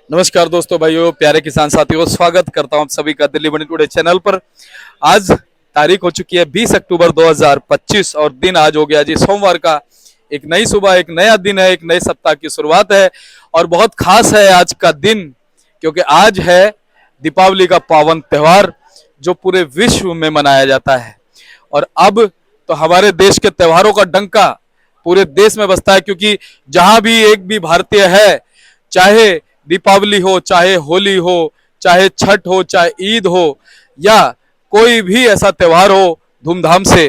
नमस्कार दोस्तों, भाइयों, प्यारे किसान साथियों, स्वागत करता हूं आप सभी का दिल्ली मंडी टुडे चैनल पर। आज तारीख हो चुकी है 20 अक्टूबर 2025 और दिन आज हो गया जी सोमवार का। एक नई सुबह, एक नया दिन है, एक नए सप्ताह की शुरुआत है और बहुत खास है आज का दिन, क्योंकि आज है दीपावली का पावन त्योहार जो पूरे विश्व में मनाया जाता है। और अब तो हमारे देश के त्योहारों का डंका पूरे देश में बजता है, क्योंकि जहां भी एक भी भारतीय है, चाहे दीपावली हो, चाहे होली हो, चाहे छठ हो, चाहे ईद हो या कोई भी ऐसा त्योहार हो, धूमधाम से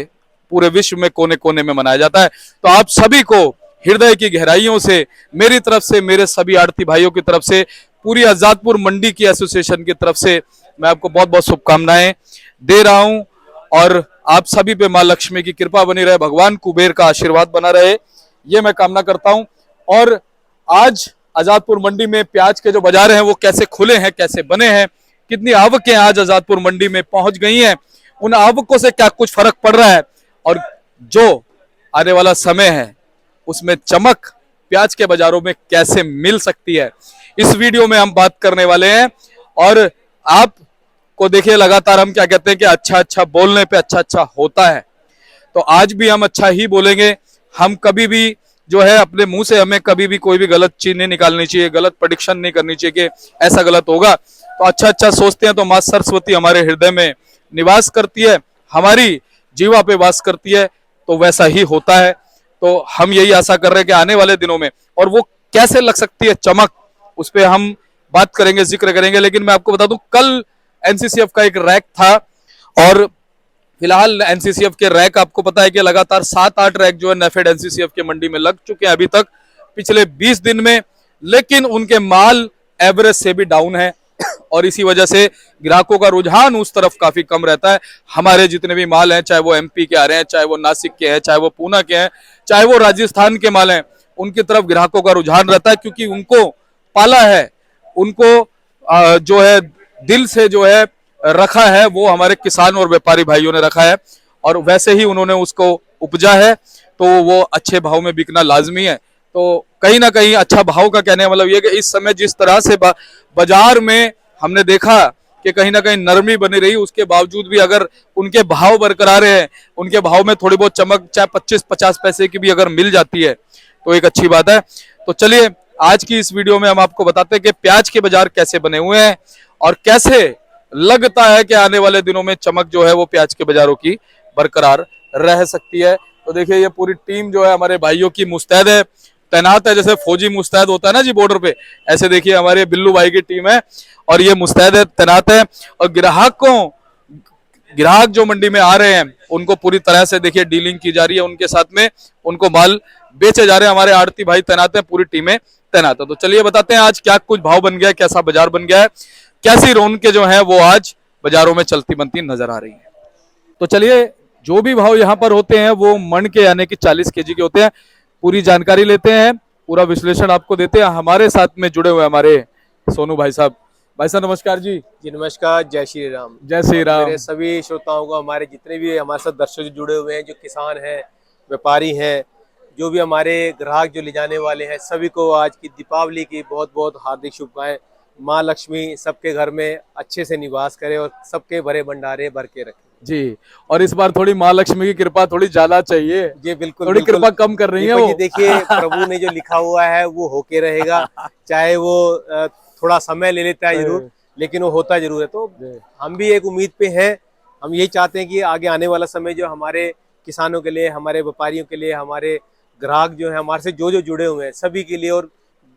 पूरे विश्व में कोने कोने में मनाया जाता है। तो आप सभी को हृदय की गहराइयों से मेरी तरफ से, मेरे सभी आड़ती भाइयों की तरफ से, पूरी आजादपुर मंडी की एसोसिएशन की तरफ से मैं आपको बहुत बहुत शुभकामनाएं दे रहा हूं। और आप सभी पे मां लक्ष्मी की कृपा बनी रहे, भगवान कुबेर का आशीर्वाद बना रहे, ये मैं कामना करता हूं। और आज आजादपुर मंडी में प्याज के जो बाजार हैं वो कैसे खुले हैं, कैसे बने हैं, कितनी आवकें आज आजादपुर मंडी में पहुंच गई हैं, उन आवकों से क्या कुछ फर्क पड़ रहा है और जो आने वाला समय है उसमें चमक प्याज के बाजारों में कैसे मिल सकती है, इस वीडियो में हम बात करने वाले हैं। और आप को देखिए, लगातार हम क्या कहते हैं कि अच्छा अच्छा बोलने पे अच्छा अच्छा होता है, तो आज भी हम अच्छा ही बोलेंगे। हम कभी भी जो है अपने मुंह से हमें कभी भी कोई भी गलत चीज नहीं निकालनी चाहिए, गलत प्रेडिक्शन नहीं करनी चाहिए कि ऐसा गलत होगा। तो अच्छा अच्छा सोचते हैं तो मां सरस्वती हमारे हृदय में निवास करती है, हमारी जीवा पे वास करती है, तो वैसा ही होता है। तो हम यही आशा कर रहे हैं कि आने वाले दिनों में और वो कैसे लग सकती है चमक, उस पर हम बात करेंगे, जिक्र करेंगे। लेकिन मैं आपको बता दूं, कल एनसीसीएफ का एक रैक था और फिलहाल एनसीसीएफ के रैक, आपको पता है कि लगातार 7-8 रैक जो है नेफेड एनसीसीएफ के मंडी में लग चुके हैं अभी तक पिछले 20 दिन में, लेकिन उनके माल एवरेज से भी डाउन है और इसी वजह से ग्राहकों का रुझान उस तरफ काफी कम रहता है। हमारे जितने भी माल हैं, चाहे वो एमपी के आ रहे हैं, चाहे वो नासिक के हैं, चाहे वो पूना के हैं, चाहे वो राजस्थान के माल हैं, उनकी तरफ ग्राहकों का रुझान रहता है, क्योंकि उनको पाला है, उनको जो है दिल से जो है रखा है, वो हमारे किसान और व्यापारी भाइयों ने रखा है और वैसे ही उन्होंने उसको उपजा है, तो वो अच्छे भाव में बिकना लाजमी है। तो कहीं ना कहीं अच्छा भाव का कहने का मतलब ये कि इस समय जिस तरह से बाजार में हमने देखा कि कहीं ना कहीं नरमी बनी रही, उसके बावजूद भी अगर उनके भाव बरकरार हैं, उनके भाव में थोड़ी बहुत चमक चाहे 25-50 पैसे की भी अगर मिल जाती है तो एक अच्छी बात है। तो चलिए, आज की इस वीडियो में हम आपको बताते हैं कि प्याज के बाजार कैसे बने हुए हैं और कैसे लगता है कि आने वाले दिनों में चमक जो है वो प्याज के बाजारों की बरकरार रह सकती है। तो देखिए, ये पूरी टीम जो है हमारे भाइयों की मुस्तैद है, तैनात है, जैसे फौजी मुस्तैद होता है ना जी बॉर्डर पे, ऐसे देखिए हमारे बिल्लू भाई की टीम है और ये मुस्तैद है, तैनात है। और ग्राहक जो मंडी में आ रहे हैं उनको पूरी तरह से देखिए डीलिंग की जा रही है, उनके साथ में उनको माल बेचे जा रहे हैं। हमारे आड़ती भाई तैनात हैं, पूरी टीमें तैनात है। तो चलिए बताते हैं आज क्या कुछ भाव बन गया है, कैसा बाजार बन गया है, कैसी रौनकें जो है वो आज बाजारों में चलती बनती नजर आ रही है। तो चलिए, जो भी भाव यहाँ पर होते हैं वो मन के यानी कि 40 केजी के होते हैं। पूरी जानकारी लेते हैं, पूरा विश्लेषण आपको देते हैं। हमारे साथ में जुड़े हुए हमारे सोनू भाई साहब। भाई साहब नमस्कार जी। जी नमस्कार, जय श्री राम। जय श्री राम। मेरे सभी श्रोताओं को, हमारे जितने भी हमारे साथ दर्शक जुड़े हुए हैं, जो किसान हैं, व्यापारी हैं, जो भी हमारे ग्राहक जो ले जाने वाले हैं, सभी को आज की दीपावली की बहुत बहुत हार्दिक शुभकामनाएं। माँ लक्ष्मी सबके घर में अच्छे से निवास करे और सबके भरे भंडारे भर के रखे जी। और इस बार थोड़ी माँ लक्ष्मी की कृपा थोड़ी ज्यादा चाहिए जी। बिल्कुल, थोड़ी कृपा कम कर रही है वो। देखिए प्रभु ने जो लिखा हुआ है वो होके रहेगा, चाहे वो थोड़ा समय ले लेता है जरूर, लेकिन वो होता जरूर है। तो हम भी एक उम्मीद पे हैं, हम यही चाहते हैं कि आगे आने वाला समय जो हमारे किसानों के लिए, हमारे व्यापारियों के लिए, हमारे ग्राहक जो है हमारे से जो जुड़े हुए हैं सभी के लिए, और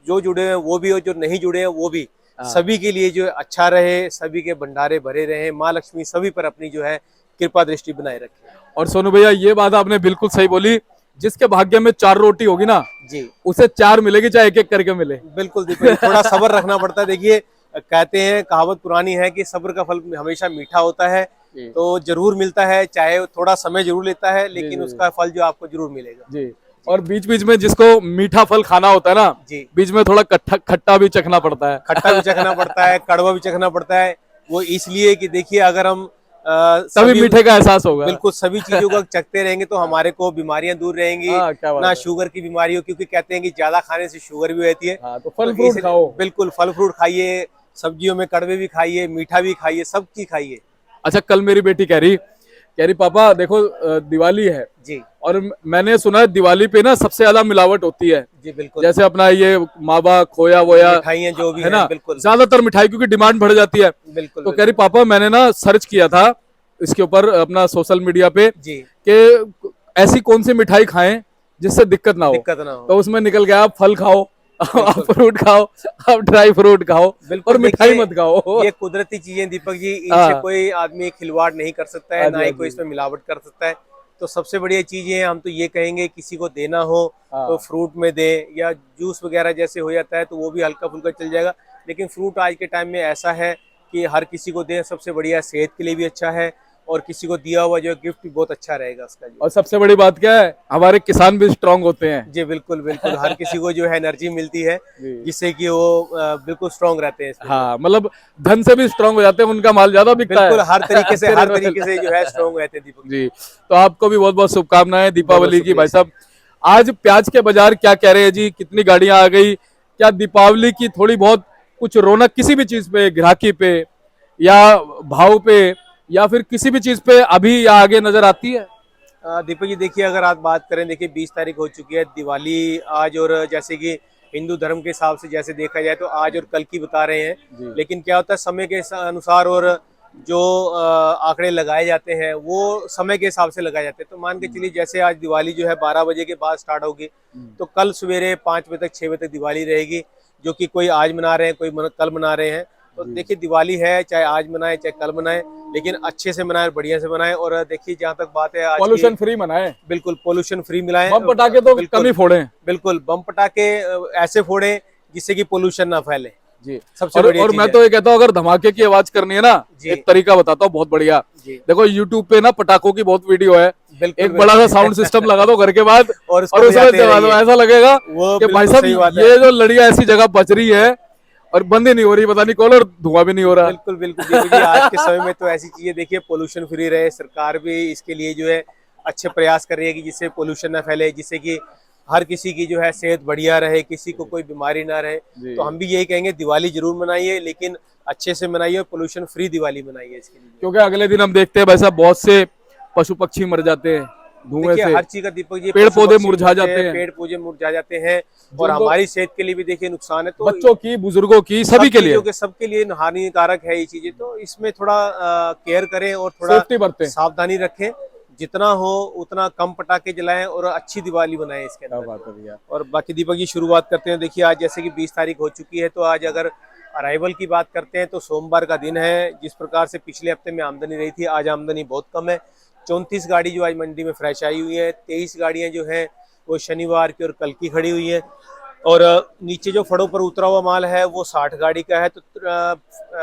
जो जुड़े हुए हैं वो भी और जो नहीं जुड़े हैं वो भी, सभी के लिए जो अच्छा रहे, सभी के भंडारे भरे रहे, माँ लक्ष्मी सभी पर अपनी जो है कृपा दृष्टि बनाए रखे। और सोनू भैया, ये बात आपने बिल्कुल सही बोली, जिसके भाग्य में 4 रोटी होगी ना जी, उसे 4 मिलेगी, चाहे एक एक करके मिले। बिल्कुल देखिए, थोड़ा सब्र रखना पड़ता है। देखिए कहते हैं, कहावत पुरानी है कि सब्र का फल हमेशा मीठा होता है, तो जरूर मिलता है, चाहे थोड़ा समय जरूर लेता है, लेकिन उसका फल जो आपको जरूर मिलेगा जी। और बीच बीच में जिसको मीठा फल खाना होता है ना जी, बीच में थोड़ा खट्टा भी चखना पड़ता है, खट्टा भी चखना पड़ता है, कड़वा भी चखना पड़ता है। वो इसलिए कि देखिए, अगर हम तभी सभी मीठे का एहसास होगा। बिल्कुल सभी चीजों को चखते रहेंगे तो हमारे को बीमारियां दूर रहेंगी, हाँ, क्या बात ना है। शुगर की बीमारी हो, क्योंकि कहते हैं कि ज्यादा खाने से शुगर भी रहती है। हाँ, तो फल तो फ्रूट इसलिए खाओ। बिल्कुल फल फ्रूट खाइए, सब्जियों में कड़वे भी खाइए, मीठा भी खाइए, सब चीज खाइए। अच्छा, कल मेरी बेटी कह रही पापा देखो दिवाली है, जी और मैंने सुना है दिवाली पे ना सबसे ज्यादा मिलावट होती है। जी बिल्कुल। जैसे अपना ये मावा खोया वोया, मिठाइयाँ जो भी है हैं ना, बिल्कुल ज्यादातर मिठाई क्योंकि डिमांड बढ़ जाती है। बिल्कुल तो कह रही बिल्कुल। पापा मैंने ना सर्च किया था इसके ऊपर अपना सोशल मीडिया पे जी कि ऐसी कौन सी मिठाई खाएं जिससे दिक्कत ना हो। दिक्कत ना हो। तो उसमें निकल गया आप फल खाओ, आप बिल्कुल फ्रूट खाओ, आप ड्राई फ्रूट खाओ, और बिल्कुल। मिठाई देखिए मत खाओ। ये कुदरती चीजें दीपक जी, इनसे हाँ, कोई आदमी खिलवाड़ नहीं कर सकता है, हाँ ना जी, ही हाँ कोई जी। इसमें मिलावट कर सकता है। तो सबसे बढ़िया चीज ये है, हम तो ये कहेंगे किसी को देना हो तो हाँ, फ्रूट में दे, या जूस वगैरह जैसे हो जाता है तो वो भी हल्का फुल्का चल जाएगा। लेकिन फ्रूट आज के टाइम में ऐसा है कि हर किसी को दे, सबसे बढ़िया, सेहत के लिए भी अच्छा है, और किसी को दिया हुआ जो गिफ्ट भी बहुत अच्छा रहेगा उसका जो। और सबसे बड़ी बात क्या है, हमारे किसान भी स्ट्रांग होते हैं। जी बिल्कुल बिल्कुल। हर किसी को जो है एनर्जी मिलती है, जी। जिससे कि वो बिल्कुल स्ट्रांग रहते हैं इसमें जो। हाँ, मतलब धन से भी स्ट्रांग हो जाते हैं, उनका माल ज्यादा बिकता है। बिल्कुल हर तेरे तरीके से जो है स्ट्रांग रहते हैं दीपक जी। जी, तो आपको भी बहुत बहुत शुभकामनाएं बहुत बहुत दीपावली की शुक्रिया भाई जी। साहब। आज प्याज के बाजार क्या कह रहे हैं जी, कितनी गाड़ियां आ गई, क्या दीपावली की थोड़ी बहुत कुछ रौनक किसी भी चीज पे, ग्राहकी पे या भाव पे या फिर किसी भी चीज पे अभी या आगे नजर आती है? दीपक जी देखिए, अगर आप बात करें, देखिए 20 तारीख हो चुकी है दिवाली आज, और जैसे कि हिंदू धर्म के हिसाब से जैसे देखा जाए तो आज और कल की बता रहे हैं। जी। लेकिन क्या होता है, समय के अनुसार, और जो आंकड़े लगाए जाते हैं वो समय के हिसाब से लगाए जाते हैं। तो मान के चलिए जैसे आज दिवाली जो है 12 बजे के बाद स्टार्ट होगी, तो कल सवेरे 5 बजे तक 6 बजे तक दिवाली रहेगी, जो कि कोई आज मना रहे हैं, कोई कल मना रहे हैं। तो देखिए दिवाली है, चाहे आज मनाए चाहे कल मनाए, लेकिन अच्छे से मनाए, बढ़िया से मनाए। और देखिए जहाँ तक बात है आज की, पॉल्यूशन फ्री मनाए, बिल्कुल पोल्यूशन फ्री मिलाएं। बम पटाखे तो कम ही बिल्कुल फोड़े। बिल्कुल, बम पटाखे ऐसे फोड़ें जिससे कि पोल्यूशन ना फैले, जी। सबसे बढ़िया और चीज मैं है। तो ये कहता हूँ अगर धमाके की आवाज करनी है ना, जी एक तरीका बताता हूँ बहुत बढ़िया। जी देखो यूट्यूब पे ना पटाखों की बहुत वीडियो है, बिल्कुल एक बड़ा सा बिल्कुल। साउंड सिस्टम लगा दो घर के बाद और उसको और उसमें बजाते चला दो, रहिए, ऐसा लगेगा वो कि भाई बिल्कुल साहब सही बात है। ये जो लड़ियां ऐसी जगह बच रही है और बंद ही नहीं हो रही, पता नहीं कौन, और धुआं भी नहीं हो रहा। बिल्कुल बिल्कुल दीपक जी, आज के समय में तो ऐसी चीजें देखिए पोल्यूशन फ्री रहे, सरकार भी इसके लिए जो है अच्छे प्रयास कर रही है कि जिससे पोल्यूशन ना फैले, जिससे कि हर किसी की जो है सेहत बढ़िया रहे, किसी को कोई बीमारी ना रहे। जी। तो हम भी यही कहेंगे दिवाली जरूर मनाइए, लेकिन अच्छे से मनाइए और पोल्यूशन फ्री दिवाली मनाइए इसके लिए। क्योंकि अगले दिन हम देखते हैं भाई साहब बहुत से पशु पक्षी मर जाते हैं धुएं देखिए से, हर चीज का दीपक जी, पेड़ पशु पौधे पक्षी मुरझा मरते हैं, जाते हैं, पेड़ पौधे मुरझा जाते हैं, और जिनको हमारी सेहत के लिए भी देखिए नुकसान है। तो बच्चों की, बुजुर्गों की, सब सभी के लिए चीजों के सबके लिए हानिकारक है ये चीजें। तो इसमें थोड़ा केयर करें और थोड़ा सेफ्टी बरतें। सावधानी रखें, जितना हो उतना कम पटाखे जलाएं और अच्छी दिवाली बनाएं इसके क्या अंदर। बात है भैया। और बाकी दीपक जी शुरुआत करते हैं। देखिए आज जैसे कि 20 तारीख हो चुकी है, तो आज अगर अराइवल की बात करते हैं तो सोमवार का दिन है। जिस प्रकार से पिछले हफ्ते में आमदनी रही थी, आज आमदनी बहुत कम है। 34 गाड़ी जो आज मंडी में फ्रेश आई हुई है, 23 गाड़ियां जो हैं वो शनिवार की और कल की खड़ी हुई है, और नीचे जो फड़ों पर उतरा हुआ माल है वो 60 गाड़ी का है। तो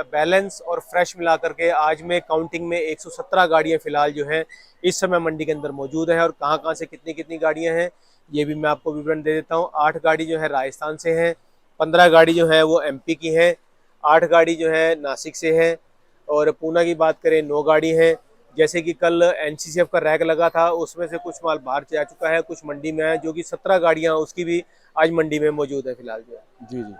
बैलेंस और फ्रेश मिला करके आज में काउंटिंग में 117 गाड़ियां फिलहाल जो हैं इस समय मंडी के अंदर मौजूद है। और कहाँ कहाँ से कितनी कितनी गाड़ियां हैं ये भी मैं आपको विवरण दे देता हूँ। 8 गाड़ी जो है राजस्थान से हैं, 15 गाड़ी जो है वो एमपी की हैं, 8 गाड़ी जो है नासिक से है, और पूना की बात करें 9 गाड़ी हैं। जैसे कि कल एनसीसीएफ का रैक लगा था, उसमें से कुछ माल बाहर जा चुका है, कुछ मंडी में है, जो कि 17 गाड़ियां उसकी भी आज मंडी में मौजूद है फिलहाल जो है। जी जी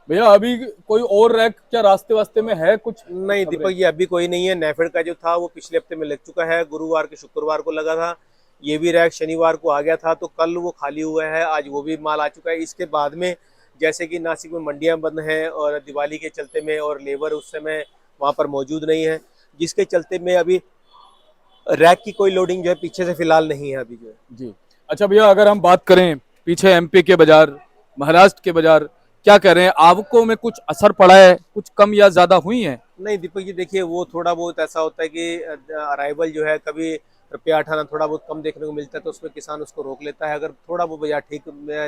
भैया, अभी कोई और रैक क्या रास्ते वास्ते में है कुछ? नहीं दीपक जी, अभी कोई नहीं है। नेफेड का जो था वो पिछले हफ्ते में लग चुका है, गुरुवार के शुक्रवार को लगा था। ये भी रैक शनिवार को आ गया था, तो कल वो खाली हुआ है, आज वो भी माल आ चुका है। इसके बाद में जैसे कि नासिक में मंडियां बंद हैं और दिवाली के चलते में, और लेबर उस समय वहाँ पर मौजूद नहीं है, जिसके चलते में अभी रैक की कोई लोडिंग जो है पीछे से फिलहाल नहीं है अभी जो है। जी। अच्छा भैया, अगर हम बात करें पीछे एमपी के बाजार, महाराष्ट्र के बाजार, क्या कह रहे हैं, आवकों में कुछ असर पड़ा है, कुछ कम या ज्यादा हुई है? नहीं दीपक जी, देखिए वो थोड़ा बहुत ऐसा होता है कि अराइवल जो है कभी रुपया अठाना थोड़ा बहुत कम देखने को मिलता है, तो उसमें किसान उसको रोक लेता है। अगर थोड़ा बहुत बाजार ठीक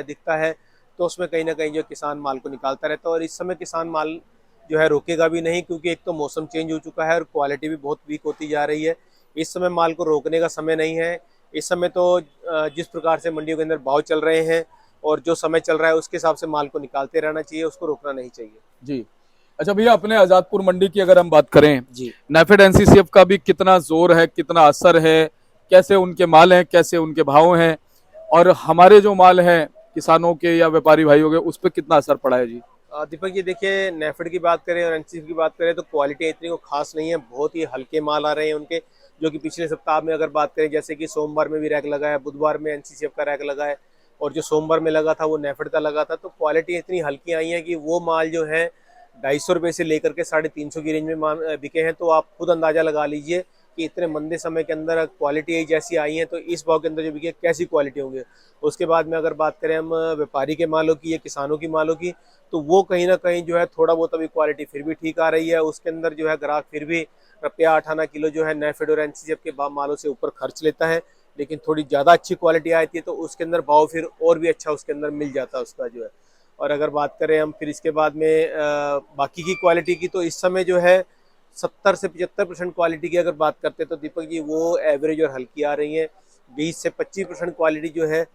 दिखता है तो उसमें कहीं ना कहीं जो किसान माल को निकालता रहता है। और इस समय किसान माल जो है रोकेगा भी नहीं, क्योंकि एक तो मौसम चेंज हो चुका है और क्वालिटी भी बहुत वीक होती जा रही है। इस समय माल को रोकने का समय नहीं है। इस समय तो जिस प्रकार से मंडियों के अंदर भाव चल रहे हैं और जो समय चल रहा है उसके हिसाब से माल को निकालते रहना चाहिए, उसको रोकना नहीं चाहिए। जी। अच्छा भैया, अपने आजादपुर मंडी की अगर हम बात करें, जी। नाफेड एनसीसीएफ का भी कितना जोर है, कितना असर है, कैसे उनके माल हैं, कैसे उनके भाव हैं, और हमारे जो माल हैं किसानों के या व्यापारी भाइयों के, उस पर कितना असर पड़ा है जी? दीपक जी देखिए, नेफेड की बात करें और एनसीसी की बात करें तो क्वालिटी इतनी को खास नहीं है, बहुत ही हल्के माल आ रहे हैं उनके। जो कि पिछले सप्ताह में अगर बात करें, जैसे कि सोमवार में भी रैक लगा है, बुधवार में एनसीसीएफ का रैक लगा है, और जो सोमवार में लगा था वो नेफेड का लगा था। तो क्वालिटी इतनी हल्की आई है कि वो माल जो है 250 रुपये से लेकर के 350 की रेंज में बिके हैं। तो आप खुद अंदाजा लगा लीजिए कि इतने मंदे समय के अंदर क्वालिटी जैसी आई है, तो इस भाव के अंदर जो बिके कैसी क्वालिटी होंगे। उसके बाद में अगर बात करें हम व्यापारी के मालों की या किसानों की मालों की, तो वो कहीं ना कहीं जो है थोड़ा बहुत अभी क्वालिटी फिर भी ठीक आ रही है। उसके अंदर जो है ग्राहक फिर भी रुपया 8 आना किलो जो है नेफेड और एनसीसीएफ के मालों से ऊपर खर्च लेता है। लेकिन थोड़ी ज़्यादा अच्छी क्वालिटी आती है तो उसके अंदर भाव फिर और भी अच्छा उसके अंदर मिल जाता है उसका जो है। और अगर बात करें हम फिर इसके बाद में बाकी की क्वालिटी की, तो इस समय जो है 70 से 75% क्वालिटी की अगर बात करते हैं तो दीपक जी वो एवरेज और हल्की आ रही है। 20 से 25% क्वालिटी जो है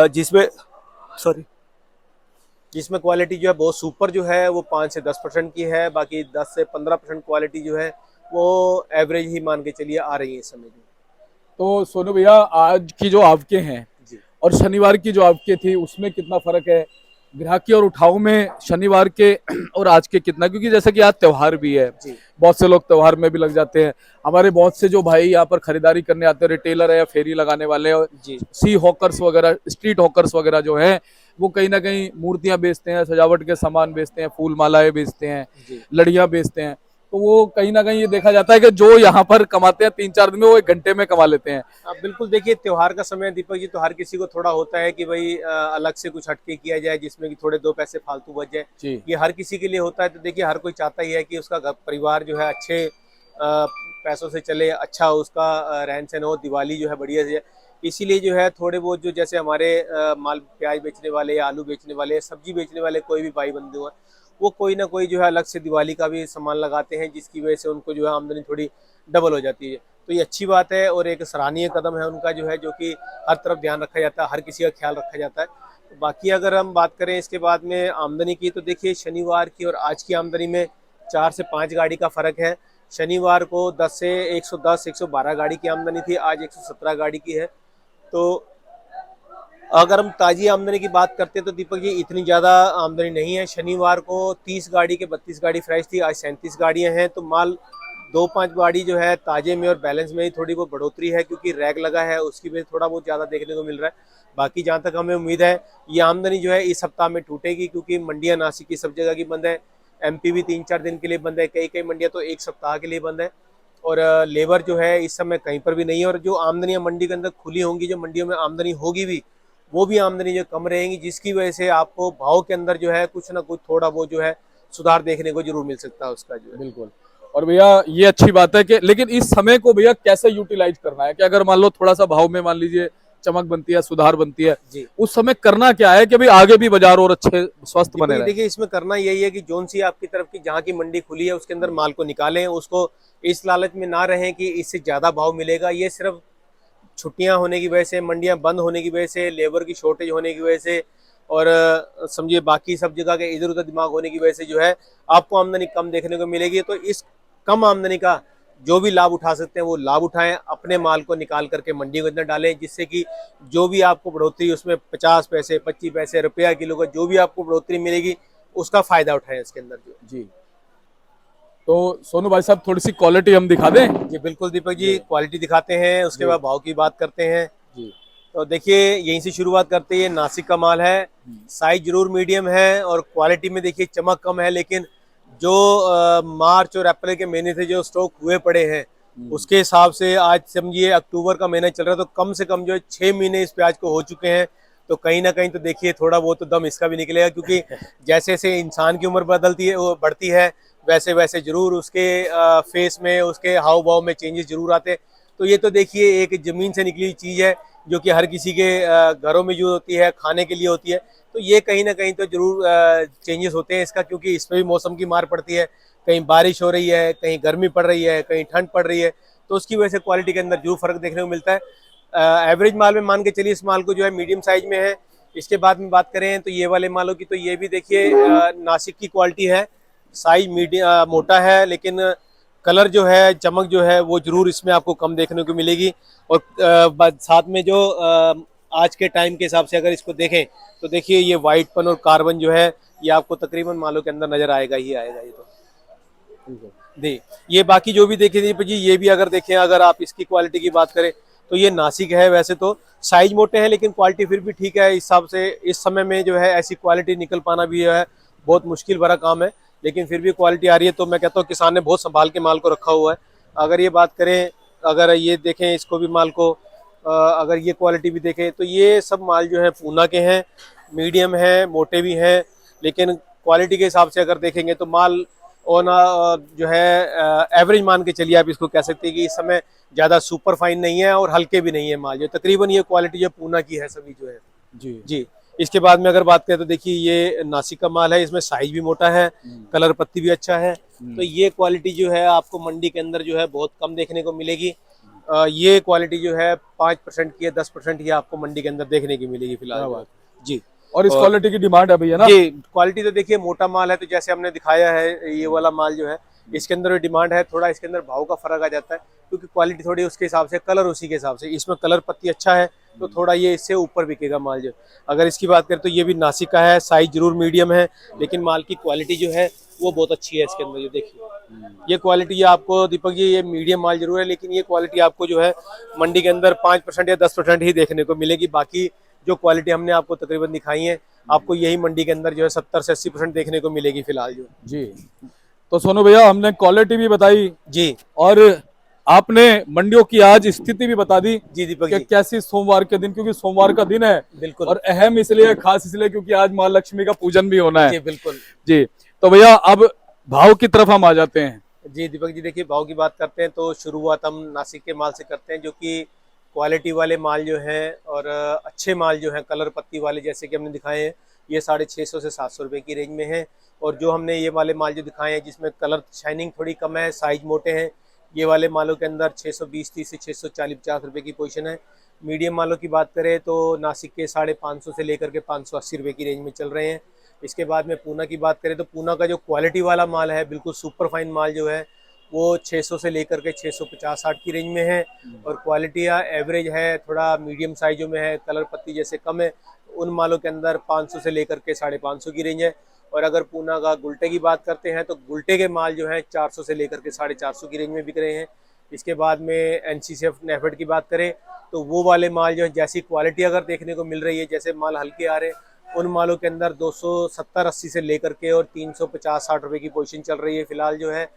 जिसमें जिसमें क्वालिटी जो है बहुत सुपर जो है वो 5 से 10% की है। बाकी 10 से 15% क्वालिटी जो है वो एवरेज ही मान के चलिए आ रही है इस समय। तो सोनू भैया, आज की जो आवकें हैं जी और शनिवार की जो आवकें थी, उसमें कितना फर्क है ग्राहकी और उठाव में, शनिवार के और आज के कितना? क्योंकि जैसे कि आज त्योहार भी है, जी बहुत से लोग त्योहार में भी लग जाते हैं। हमारे बहुत से जो भाई यहाँ पर खरीदारी करने आते हैं, रिटेलर है या फेरी लगाने वाले, और जी सी हॉकर्स वगैरह, स्ट्रीट हॉकर्स वगैरह जो है, वो कहीं ना कहीं मूर्तियां बेचते हैं, सजावट के सामान बेचते हैं, फूल मालाएं बेचते हैं, जी लड़ियां बेचते हैं। तो वो कहीं ना कहीं ये देखा जाता है कि जो यहाँ पर कमाते हैं 3-4 दिन में, वो 1 घंटे में कमा लेते हैं। आप बिल्कुल देखिए, त्योहार का समय है दीपक जी, तो हर किसी को थोड़ा होता है कि भाई अलग से कुछ हटके किया जाए जिसमें कि थोड़े 2 पैसे फालतू बच जाए। जी ये हर किसी के लिए होता है। तो देखिए हर कोई चाहता ही है कि उसका घर परिवार जो है अच्छे पैसों से चले, अच्छा उसका रहन सहन हो, दिवाली जो है बढ़िया से जाए। इसीलिए जो है थोड़े बहुत जो जैसे हमारे माल प्याज बेचने वाले, आलू बेचने वाले, सब्जी बेचने वाले कोई भी भाई बंधु हैं, वो कोई ना कोई जो है अलग से दिवाली का भी सामान लगाते हैं, जिसकी वजह से उनको जो है आमदनी थोड़ी डबल हो जाती है। तो ये अच्छी बात है और एक सराहनीय कदम है उनका जो है, जो कि हर तरफ ध्यान रखा जाता है, हर किसी का ख्याल रखा जाता है। तो बाकी अगर हम बात करें इसके बाद में आमदनी की, तो देखिए शनिवार की और आज की आमदनी में 4 से 5 गाड़ी का फर्क है। शनिवार को 10 से 110 112 गाड़ी की आमदनी थी, आज 117 गाड़ी की है। तो अगर हम ताजी आमदनी की बात करते हैं तो दीपक जी इतनी ज़्यादा आमदनी नहीं है। शनिवार को 30 गाड़ी के 32 गाड़ी फ्रेश थी, आज 37 गाड़ियां हैं। तो माल 2-5 गाड़ी जो है ताजे में और बैलेंस में ही थोड़ी बहुत बढ़ोतरी है, क्योंकि रैक लगा है उसकी वजह से थोड़ा बहुत ज़्यादा देखने को मिल रहा है। बाकी जहाँ तक हमें उम्मीद है ये आमदनी जो है इस सप्ताह में टूटेगी, क्योंकि मंडियाँ नासिक की सब जगह की बंद है, एमपी भी 3-4 दिन के लिए बंद है, कई कई मंडियाँ तो 1 सप्ताह के लिए बंद है। और लेबर जो है इस समय कहीं पर भी नहीं है। और जो आमदनियाँ मंडी के अंदर खुली होंगी, जो मंडियों में आमदनी होगी भी, वो भी आमदनी जो कम रहेंगी, जिसकी वजह से आपको भाव के अंदर जो है कुछ ना कुछ थोड़ा बहुत जो है सुधार देखने को जरूर मिल सकता है उसका जो है। बिल्कुल। और भैया ये अच्छी बात है कि, लेकिन इस समय को भैया कैसे यूटिलाइज करना है कि अगर मान लो थोड़ा सा भाव में मान लीजिए चमक बनती है, सुधार बनती है, जी उस समय करना क्या है कि भाई आगे भी बाजार और अच्छे स्वस्थ बने रहे? देखिए इसमें करना यही है कि जोन सी आपकी तरफ की जहाँ की मंडी खुली है उसके अंदर माल को निकालें, उसको इस लालच में ना रहें कि इससे ज्यादा भाव मिलेगा। ये सिर्फ छुट्टियां होने की वजह से, मंडियां बंद होने की वजह से, लेबर की शॉर्टेज होने की वजह से, और समझिए बाकी सब जगह के इधर उधर दिमाग होने की वजह से जो है आपको आमदनी कम देखने को मिलेगी। तो इस कम आमदनी का जो भी लाभ उठा सकते हैं वो लाभ उठाएं, अपने माल को निकाल करके मंडी के अंदर डालें, जिससे कि जो भी आपको बढ़ोतरी उसमें 50 पैसे 25 पैसे रुपया किलो का जो भी आपको बढ़ोतरी मिलेगी उसका फायदा उठाएं इसके अंदर जो। जी। तो सोनू भाई साहब, थोड़ी सी क्वालिटी हम दिखा दें? जी बिल्कुल दीपक जी, क्वालिटी दिखाते हैं, उसके बाद भाव की बात करते हैं। जी। तो देखिए यहीं से शुरुआत करते हैं। नासिक का माल है, साइज जरूर मीडियम है और क्वालिटी में देखिए चमक कम है, लेकिन जो मार्च और अप्रैल के महीने से जो स्टॉक हुए पड़े हैं उसके हिसाब से आज समझिए अक्टूबर का महीना चल रहा है, तो कम से कम जो है 6 महीने इस प्याज को हो चुके हैं। तो कहीं ना कहीं तो देखिए थोड़ा बहुत तो दम इसका भी निकलेगा, क्योंकि जैसे जैसे इंसान की उम्र बदलती है, वो बढ़ती है, वैसे वैसे जरूर उसके फेस में, उसके हाव भाव में चेंजेस जरूर आते हैं। तो ये तो देखिए एक जमीन से निकली हुई चीज है जो कि हर किसी के घरों में यूज होती है, खाने के लिए होती है। तो ये कहीं ना कहीं तो जरूर चेंजेस होते हैं इसका, क्योंकि इसमें भी मौसम की मार पड़ती है, कहीं बारिश हो रही है, कहीं गर्मी पड़ रही है, कहीं ठंड पड़ रही है, तो उसकी वजह से क्वालिटी के अंदर जरूर फर्क देखने को मिलता है। एवरेज माल में मान के चलिए इस माल को जो है मीडियम साइज में है। इसके बाद में बात करें तो ये वाले मालों की, तो ये भी देखिए नासिक की क्वालिटी है, साइज मीडियम मोटा है, लेकिन कलर जो है, चमक जो है वो जरूर इसमें आपको कम देखने को मिलेगी। और साथ में जो आज के टाइम के हिसाब से अगर इसको देखें तो देखिए ये वाइटपन और कार्बन जो है ये आपको तकरीबन मालों के अंदर नजर आएगा ही आएगा। ये तो जी, ये बाकी जो भी देखे दीपक जी, ये भी अगर देखें, अगर आप इसकी क्वालिटी की बात करें तो ये नासिक है। वैसे तो साइज मोटे हैं लेकिन क्वालिटी फिर भी ठीक है। इस हिसाब से इस समय में जो है ऐसी क्वालिटी निकल पाना भी है बहुत मुश्किल भरा काम है, लेकिन फिर भी क्वालिटी आ रही है। तो मैं कहता हूँ किसान ने बहुत संभाल के माल को रखा हुआ है। अगर ये बात करें, अगर ये देखें इसको भी माल को, अगर ये क्वालिटी भी देखें तो ये सब माल जो है पूना के हैं, मीडियम है, मोटे भी हैं, लेकिन क्वालिटी के हिसाब से अगर देखेंगे तो माल और ना जो है एवरेज मान के चलिए आप इसको कह सकते हैं कि इस समय ज़्यादा सुपर फाइन नहीं है और हल्के भी नहीं है माल। जो तकरीबन ये क्वालिटी जो पूना की है सभी जो है जी। इसके बाद में अगर बात करें तो देखिए ये नासिक का माल है, इसमें साइज भी मोटा है, कलर पत्ती भी अच्छा है। तो ये क्वालिटी जो है आपको मंडी के अंदर जो है बहुत कम देखने को मिलेगी। ये क्वालिटी जो है 5% की है, 10% ही आपको मंडी के अंदर देखने की मिलेगी फिलहाल जी। और इस क्वालिटी की डिमांड है भैया ना? जी, क्वालिटी तो देखिए मोटा माल है, तो जैसे हमने दिखाया है ये वाला माल जो है इसके अंदर डिमांड है। थोड़ा इसके अंदर भाव का फर्क आ जाता है क्योंकि क्वालिटी थोड़ी उसके हिसाब से, कलर उसी के हिसाब से, इसमें कलर पत्ती अच्छा है तो थोड़ा ये इससे ऊपर बिकेगा माल जो। अगर इसकी बात करें तो ये भी नासिक का है, साइज जरूर मीडियम है, लेकिन माल की क्वालिटी जो है वो बहुत अच्छी है इसके अंदर। जो देखिए ये क्वालिटी आपको दीपक जी, ये मीडियम माल जरूर है, लेकिन ये क्वालिटी आपको जो है मंडी के अंदर 5% या 10% ही देखने को मिलेगी। बाकी जो क्वालिटी हमने आपको तकरीबन दिखाई है, आपको यही मंडी के अंदर जो है 70 से 80% देखने को मिलेगी फिलहाल जो जी। तो सोनू भैया, हमने क्वालिटी भी बताई जी, और आपने मंडियों की आज स्थिति भी बता दी जी दीपक कि जी। कैसी सोमवार के दिन, क्योंकि सोमवार का दिन है बिल्कुल, और अहम इसलिए, खास इसलिए क्योंकि आज माँ लक्ष्मी का पूजन भी होना है जी बिल्कुल जी। तो भैया अब भाव की तरफ हम आ जाते हैं। जी दीपक जी, देखिए भाव की बात करते हैं तो शुरुआत हम नासिक के माल से करते हैं, जो कि क्वालिटी वाले माल जो हैं और अच्छे माल जो हैं कलर पत्ती वाले, जैसे कि हमने दिखाए हैं, ये 650 से 700 रुपये की रेंज में है। और जो हमने ये वाले माल जो दिखाए हैं जिसमें कलर शाइनिंग थोड़ी कम है, साइज मोटे हैं, ये वाले मालों के अंदर 620-30 से 640-50 रुपये की पोजीशन है। मीडियम मालों की बात करें तो नासिक के 550 से लेकर के 580 रुपये की रेंज में चल रहे हैं। इसके बाद में पूना की बात करें तो पूना का जो क्वालिटी वाला माल है, बिल्कुल सुपर फाइन माल जो है, वो 600 से लेकर के 650-60 की रेंज में है। और क्वालिटी एवरेज है, थोड़ा मीडियम साइजों में है, कलर पत्ती जैसे कम है, उन मालों के अंदर 500 से लेकर के 550 की रेंज है। और अगर पूना का गुलटे की बात करते हैं तो गुलटे के माल जो है 400 से लेकर के 450 की रेंज में बिक रहे हैं। इसके बाद में एनसीसीएफ नेफेड की बात करें तो वो वाले माल जो है, जैसी क्वालिटी अगर देखने को मिल रही है, जैसे माल हल्के आ रहे हैं, उन मालों के अंदर 270-80 से लेकर के और 350-60 रुपये की पोजीशन चल रही है फिलहाल जो है।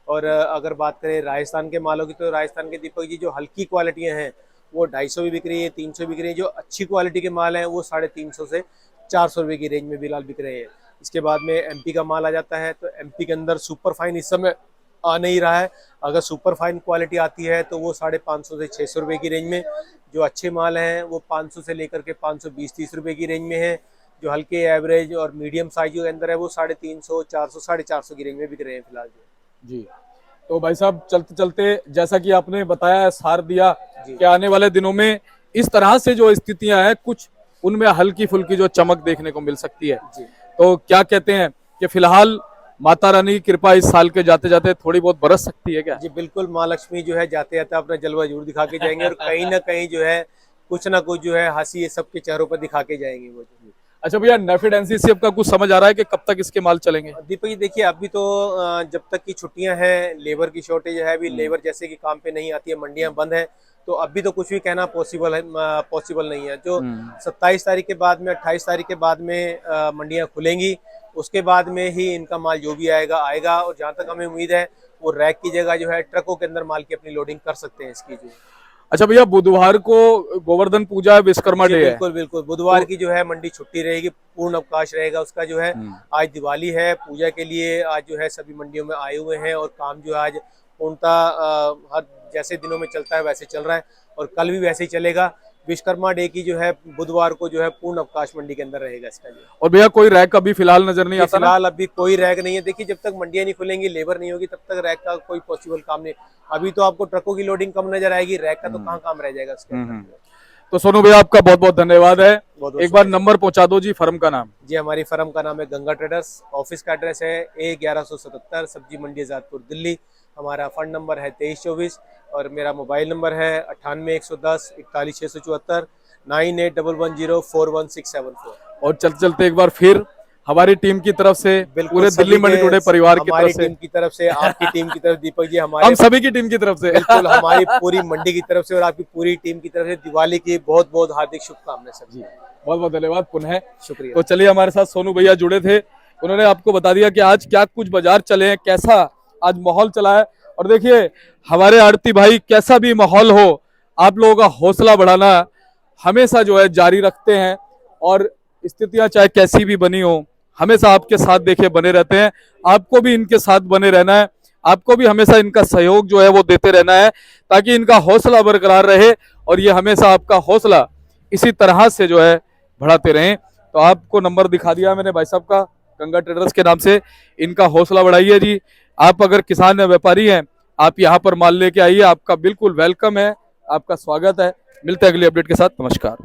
और अगर बात करें राजस्थान के मालों की तो राजस्थान के दीपक जी जो हल्की क्वालिटियाँ हैं वो 250 भी बिक रही है, 300 बिक रही है। जो अच्छी क्वालिटी के माल हैं वो 350 से 400 रुपये की रेंज में फिलहाल बिक रहे हैं। इसके बाद में एमपी का माल आ जाता है तो एमपी के अंदर सुपर फाइन इस समय आ नहीं रहा है। अगर सुपर फाइन क्वालिटी आती है तो वो 550 से 600 रुपये की रेंज में। जो अच्छे माल हैं वो 500 से लेकर के 520-30 रुपये की रेंज में है। जो हल्के एवरेज और मीडियम साइज के अंदर है वो 350, 400, 450 की रेंज में बिक रहे हैं फिलहाल जी। तो भाई साहब, चलते चलते जैसा कि आपने बताया, सार दिया जी। कि आने वाले दिनों में इस तरह से जो स्थितियां हैं, कुछ उनमें हल्की फुल्की जो चमक देखने को मिल सकती है। जी। तो क्या कहते हैं कि फिलहाल माता रानी की कृपा इस साल के जाते जाते थोड़ी बहुत बरस सकती है क्या? जी बिल्कुल, माँ लक्ष्मी जो है जाते जाते अपना जलवा जरूर दिखा के जाएंगे और कहीं ना कहीं जो है कुछ ना कुछ जो है हंसी ये सबके चेहरों पर दिखा के जाएंगे वो। अच्छा भैया, नेफेड एनसीसीएफ का कुछ समझ आ रहा है कि कब तक इसके माल चलेंगे? दीपक जी देखिए, अभी तो जब तक की छुट्टियां हैं, लेबर की शॉर्टेज है, अभी लेबर जैसे कि काम पे नहीं आती है, मंडियां बंद है, तो अभी तो कुछ भी कहना पॉसिबल नहीं है। जो 27 तारीख के बाद में, 28 तारीख के बाद में मंडियां खुलेंगी, उसके बाद में ही इनका माल जो भी आएगा आएगा। और जहाँ तक हमें उम्मीद है वो रैक की जगह जो है ट्रकों के अंदर माल की अपनी लोडिंग कर सकते हैं इसकी जो। अच्छा भैया, बुधवार को गोवर्धन पूजा है, विश्वकर्मा डे है। बिल्कुल बिल्कुल, बुधवार की जो है मंडी छुट्टी रहेगी, पूर्ण अवकाश रहेगा उसका जो है। आज दिवाली है, पूजा के लिए आज जो है सभी मंडियों में आए हुए हैं और काम जो है आज पूर्णतः हर जैसे दिनों में चलता है वैसे चल रहा है और कल भी वैसे ही चलेगा। विश्वकर्मा डे की जो है बुधवार को जो है पूर्ण अवकाश मंडी के अंदर रहेगा इसका जो। और भैया कोई रैक अभी फिलहाल नजर नहीं आता? फिलहाल अभी कोई रैक नहीं है। देखिए, जब तक मंडियां नहीं खुलेंगी, लेबर नहीं होगी, तब तक रैक का कोई पॉसिबल काम नहीं। अभी तो आपको ट्रकों की लोडिंग कम नजर आएगी, रैक का तो कहाँ काम रह जाएगा उसके। तो सोनू भैया आपका बहुत बहुत धन्यवाद है। बहुत एक बार नंबर पहुंचा दो जी फर्म का नाम। जी, हमारी फर्म का नाम है गंगा ट्रेडर्स। ऑफिस का एड्रेस है A1177 सब्जी मंडी आजादपुर दिल्ली। हमारा फंड नंबर है 2324 और मेरा मोबाइल नंबर है 98 110 41 674 9811041674। और चलते चलते एक बार फिर हमारी टीम की तरफ से, पूरे दिल्ली मंडी टुडे परिवार की हमारी तरफ से, टीम की तरफ से, आपकी टीम की तरफ, दीपक जी हम हमारे सभी की टीम की तरफ से बिल्कुल हमारी पूरी मंडी की तरफ से और आपकी पूरी टीम की तरफ से दिवाली की बहुत बहुत हार्दिक शुभकामनाएं सर जी। बहुत बहुत धन्यवाद पुनः। शुक्रिया। तो चलिए, हमारे साथ सोनू भैया जुड़े थे, उन्होंने आपको बता दिया कि आज क्या कुछ बाजार चले हैं, कैसा आज माहौल चला है। और देखिए हमारे आड़ती भाई, कैसा भी माहौल हो, आप लोगों का हौसला बढ़ाना हमेशा जो है जारी रखते हैं, और स्थितियां चाहे कैसी भी बनी हो, हमेशा आपके साथ देखिए बने रहते हैं। आपको भी इनके साथ बने रहना है, आपको भी हमेशा इनका सहयोग जो है वो देते रहना है, ताकि इनका हौसला बरकरार रहे और ये हमेशा आपका हौसला इसी तरह से जो है बढ़ाते रहें। तो आपको नंबर दिखा दिया मैंने भाई साहब का, गंगा ट्रेडर्स के नाम से, इनका हौसला बढ़ाइए जी। आप अगर किसान या व्यापारी हैं, आप यहाँ पर माल लेके आइए, आपका बिल्कुल वेलकम है, आपका स्वागत है। मिलते हैं अगली अपडेट के साथ, नमस्कार।